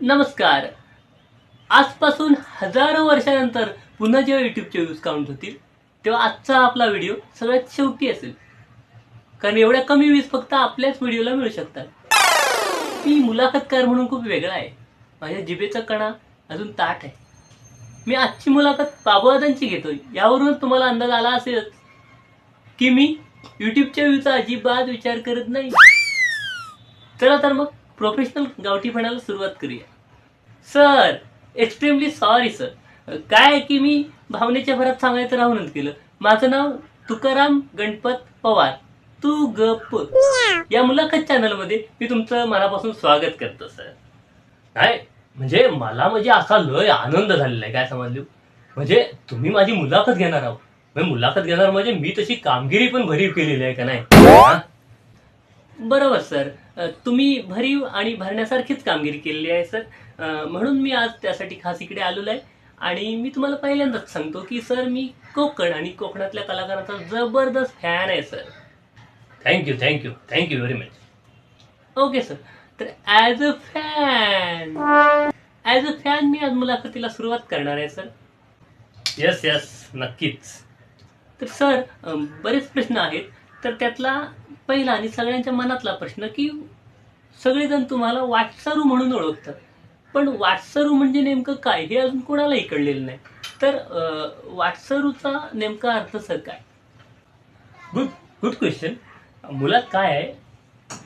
नमस्कार. आजपासून हजारो वर्षानंतर पुन्हा जेव्हा यूट्यूबचे व्ह्यूज काउंट होतील तेव्हा आजचा आपला व्हिडिओ सगळ्यात शेवटी असेल, कारण एवढ्या कमी व्ह्यूज फक्त आपल्याच व्हिडिओला मिळू शकतात. मी मुलाखतकार म्हणून खूप वेगळा आहे. माझ्या जिभेचा कणा अजून ताठ आहे. मी आजची मुलाखत बाबूदादांची घेतोय, यावरूनच तुम्हाला अंदाज आला असेलच की मी यूट्यूबच्या व्ह्यूचा अजिबात विचार करत नाही. चला तर मग प्रोफेशनल गावठीपणाला सुरुवात करूया. Sir, extremely sorry sir. काय आहे की मी भावनेच्या भरात सांगायचं राहूनच गेलं. माझं नाव तुकाराम गणपत पवार. तू गप. या मुलाखत चॅनलमध्ये मी तुमचं मनापासून स्वागत करतो सर. काय म्हणजे मला असा लय आनंद झालेला आहे, काय समजलो. म्हणजे तुम्ही माझी मुलाखत घेणार आहोत. मुलाखत घेणार म्हणजे मी तशी कामगिरी पण भरीव केलेली आहे का नाही? बरोबर सर. तुम्ही भरीव आणि भरण्यासारखीच कामगिरी केलेली आहे सर. म्हणून मी आज त्यासाठी खास इकडे आलेलो आहे. आणि मी तुम्हाला पहिल्यांदाच सांगतो की सर, मी कोकण आणि कोकणातल्या कलाकारांचा जबरदस्त फॅन आहे sir. Thank you thank you thank you very much. Okay sir. तर ॲज अ फॅन मी आज मुलाखतीला सुरुवात करणार आहे सर. येस येस, नक्कीच. तर सर, बरेच प्रश्न आहेत. तर त्यातला पहिला आणि सगळ्यांच्या मनातला प्रश्न की सगळेजण तुम्हाला वाटसरू म्हणून ओळखतात, पण वाटसरू म्हणजे नेमकं काय हे अजून कोणालाही कळलेलं नाही. तर वाटसरूचा नेमका अर्थ सर काय? Good good question. मुलात काय आहे,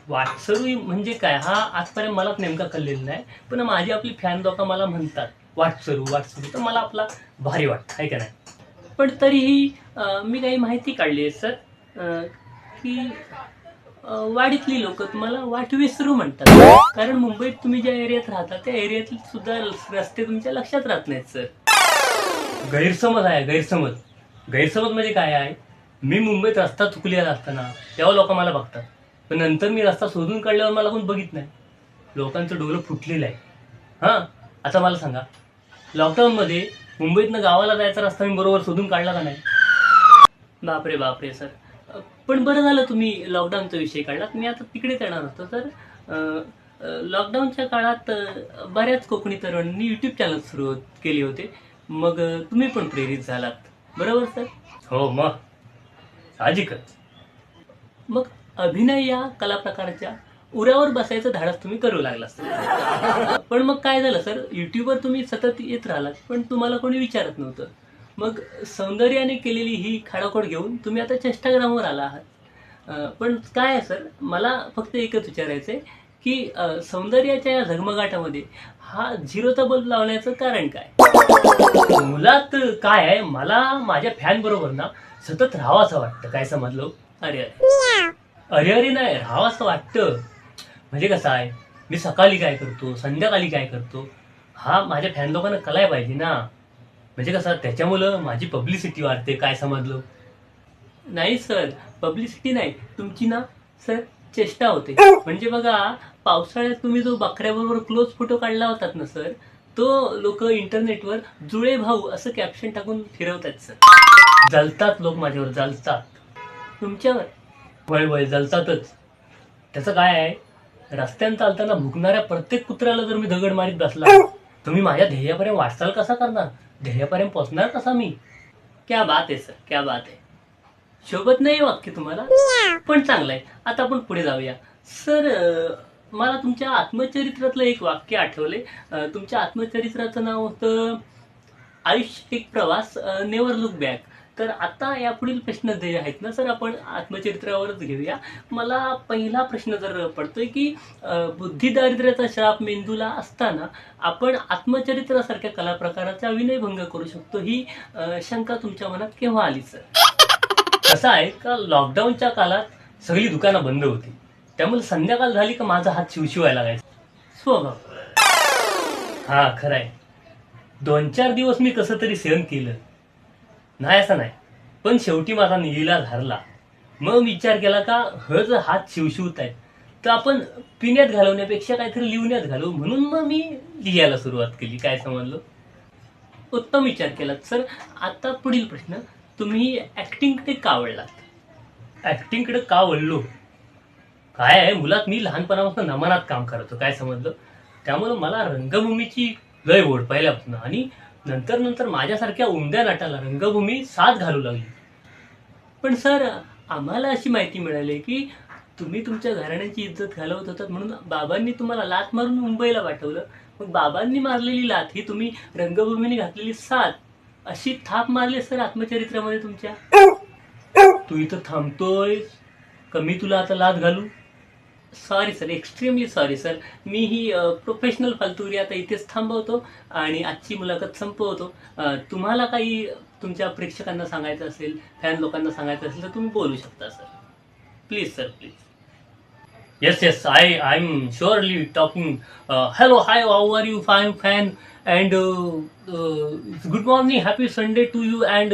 वाटसरू म्हणजे काय हा आजपर्यंत मलाच नेमका कळलेला नाही. पण माझी आपली फॅन लोक मला म्हणतात वाटसरू वाटसरू, तर मला आपला भारी वाटतं आहे का नाही. पण तरीही मी काही माहिती काढली आहे सर, की वाडीतली लोक तुम्हाला वाटविसरू म्हणतात, कारण मुंबईत तुम्ही ज्या एरियात राहता त्या एरियातले सुद्धा रस्ते तुमच्या लक्षात राहत नाहीत सर. गैरसमज आहे, गैरसमज. गैरसमज म्हणजे काय आहे, मी मुंबईत रस्ता चुकलेला असताना तेव्हा लोक मला बघतात, पण नंतर मी रस्ता शोधून काढल्यावर मला कोण बघित नाही. लोकांचं डोलं फुटलेलं आहे. हां, आता मला सांगा, लॉकडाऊनमध्ये मुंबईतनं गावाला जायचा रस्ता मी बरोबर शोधून काढला का नाही? बापरे बापरे सर. पण बरं झालं तुम्ही लॉकडाऊनचा विषय काढलात. मी आता तिकडेच येणार होतो. तर लॉकडाऊनच्या काळात बऱ्याच कोकणी तरुणांनी यूट्यूब चॅनल सुरू केले होते. मग तुम्ही पण प्रेरित झालात, बरोबर सर? हो, मग साहजिकच. मग अभिनय या कला प्रकारच्या उऱ्यावर बसायचं धाडस तुम्ही करू लागला सर. पण मग काय झालं सर, युट्यूबवर तुम्ही सतत येत राहिलात, पण तुम्हाला कोणी विचारत नव्हतं. मग सौंदर्याने केलेली ही खाडाखोड घेऊन तुम्ही आता चेष्टाग्रामवर आला आहात. पण काय आहे सर, मला फक्त एकच विचारायचं आहे की सौंदर्याच्या या झगमगाटामध्ये हा झिरोचा बल्ब लावण्याचं कारण काय? मुलात काय आहे, मला माझ्या फॅन बरोबर ना सतत राहावं वाटतं, काय समजलो. अरे अरे अरे अरे नाही, राहावं वाटतं. म्हणजे कसं आहे, मी सकाळी काय करतो, संध्याकाळी काय करतो, हा माझ्या फॅन लोकांना कळायला पाहिजे ना. म्हणजे कसं, त्याच्यामुळं माझी पब्लिसिटी वाढते, काय समजलो. नाही सर, पब्लिसिटी नाही तुमची ना सर, चेष्टा होते. म्हणजे बघा, पावसाळ्यात तुम्ही जो बकऱ्याबरोबर क्लोज फोटो काढला होतात ना सर, तो लोक इंटरनेटवर जुळे भाऊ असं कॅप्शन टाकून फिरवतात सर. जलतात लोक, माझ्यावर जलतात. तुमच्यावर वय वय जलतातच. त्याचं काय आहे, रस्त्यानं चालताना भुकणाऱ्या प्रत्येक कुत्र्याला जर मी दगड मारीत बसला, तुम्ही माझ्या ध्येयापर्यंत वाटचाल कसा करणार, ध्येयापर्यंत पोहोचणार कसा मी? क्या बात आहे सर, क्या बात आहे. शोभत नाही वाक्य तुम्हाला, पण चांगलं आहे. आता आपण पुढे जाऊया सर. मला तुमच्या आत्मचरित्रातलं एक वाक्य आठवले. तुमच्या आत्मचरित्राचं नाव होतं आयुष्य एक प्रवास, नेव्हर लुक बॅक. तर आता या पुढील प्रश्न जे आहेत ना सर, आपण आत्मचरित्रावरच घेऊया. मला पहिला प्रश्न जर पडतोय की बुद्धी दारिद्र्याचा श्राप मेंदूला असताना आपण आत्मचरित्रासारख्या कला प्रकाराचा विनयभंग करू शकतो, ही शंका तुमच्या मनात केव्हा आली सर? कसं आहे का, लॉकडाऊनच्या काळात सगळी दुकानं बंद होती, त्यामुळे संध्याकाळ झाली का माझा हात शिवशिवायला लागायचा. स्वभाव. हा, खरं आहे. 2-4 दिवस मी कसं तरी सहन केलं, नाही असं नाही, पण शेवटी माझा निघीला धरला. मग विचार केला का ह जर हात शिवशिवत आहेत तर आपण पिण्यात घालवण्यापेक्षा काहीतरी लिहिण्यात घालवू, म्हणून मग मी लिहायला सुरुवात केली, काय समजलो. उत्तम विचार केला सर. आता पुढील प्रश्न, तुम्ही ऍक्टिंगकडे का वळलात? ऍक्टिंगकडे का वळलो, काय आहे, मुलात मी लहानपणापासून नमनात काम करतो, काय समजलं. त्यामुळे मला रंगभूमीची लय ओढ पहिल्यापासून, आणि नंतर नंतर माझ्यासारख्या उमद्या नटाला रंगभूमी साथ घालू लागली. पण सर, आम्हाला अशी माहिती मिळाली की तुम्ही तुमच्या घराण्याची इज्जत घालवत होतात म्हणून बाबांनी तुम्हाला लाथ मारून मुंबईला पाठवलं. मग बाबांनी मारलेली लाथ ही तुम्ही रंगभूमीने घातलेली साथ अशी थाप मारली सर आत्मचरित्रामध्ये तुमच्या. तू इथं थांबतोय का मी तुला आता लाथ घालू? Sorry sir, extremely sorry sir. मी ही प्रोफेशनल फालतुगिरी आता इथेच थांबवतो आणि आजची मुलाखत संपवतो. तुम्हाला काही तुमच्या प्रेक्षकांना सांगायचं असेल, फॅन लोकांना सांगायचं असेल तर तुम्ही बोलू शकता sir. Please sir, please. Yes, yes, I'm surely talking. Hello, hi, how are you, fine fan? And good morning, happy Sunday to you. And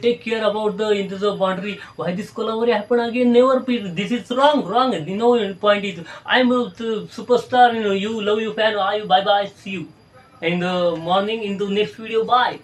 take care about the into boundary. Why this collaboration happen again? Never. This is wrong, wrong. No point is. I'm a superstar. You love you fan. Bye bye. See you in the morning in the next video. Bye.